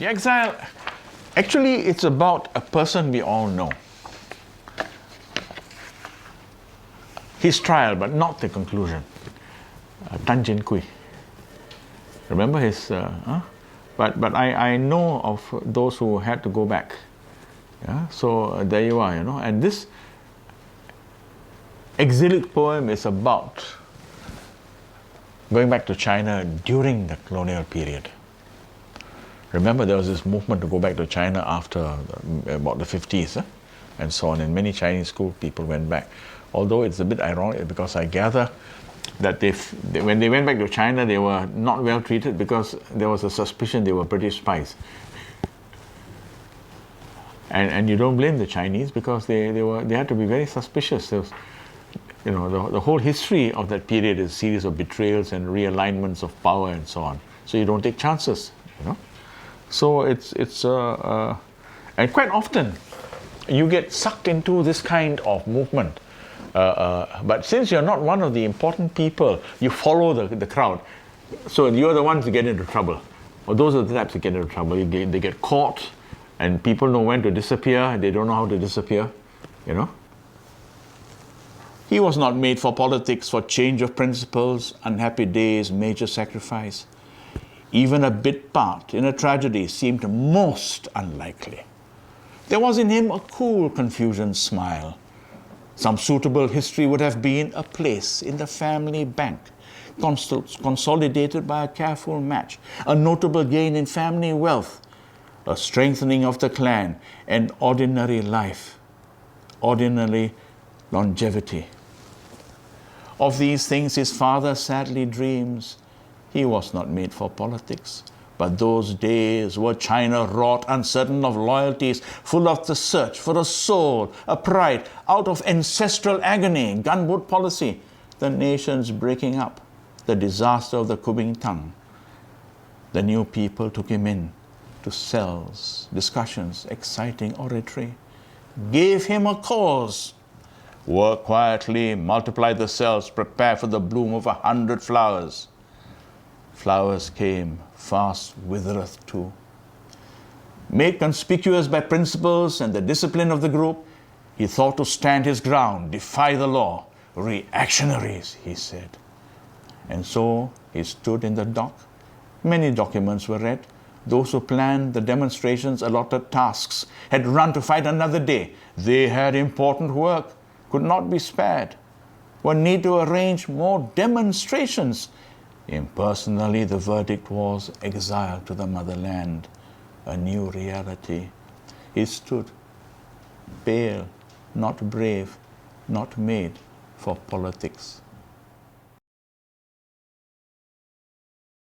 The Exile, actually it's about a person we all know. His trial, but not the conclusion. Tan Jin Kui. Remember his... But I know of those who had to go back. Yeah? So there you are, And this exilic poem is about going back to China during the colonial period. Remember, there was this movement to go back to China after about the 50s, and so on, and many Chinese school people went back. Although it's a bit ironic because I gather that when they went back to China, they were not well treated because there was a suspicion they were British spies. And you don't blame the Chinese because they had to be very suspicious. There was, the whole history of that period is a series of betrayals and realignments of power and so on. So you don't take chances, So and quite often you get sucked into this kind of movement. But since you're not one of the important people, you follow the crowd. So you're the ones who get into trouble. Or those are the types who get into trouble. They get caught, and people know when to disappear, and they don't know how to disappear, He was not made for politics, for change of principles, unhappy days, major sacrifice. Even a bit part in a tragedy seemed most unlikely. There was in him a cool confusion smile. Some suitable history would have been a place in the family bank, consolidated by a careful match, a notable gain in family wealth, a strengthening of the clan, and ordinary life, ordinary longevity. Of these things his father sadly dreams. He was not made for politics, but those days were China wrought, uncertain of loyalties, full of the search for a soul, a pride, out of ancestral agony, gunboat policy, the nations breaking up, the disaster of the Kuomintang. The new people took him in to cells, discussions, exciting oratory, gave him a cause. Work quietly, multiply the cells, prepare for the bloom of 100 flowers. Flowers came, fast withereth too. Made conspicuous by principles and the discipline of the group, he thought to stand his ground, defy the law. Reactionaries, he said. And so he stood in the dock. Many documents were read. Those who planned the demonstrations, allotted tasks, had run to fight another day. They had important work, could not be spared. One need to arrange more demonstrations. Impersonally, the verdict was exile to the motherland, a new reality. He stood, pale, not brave, not made for politics.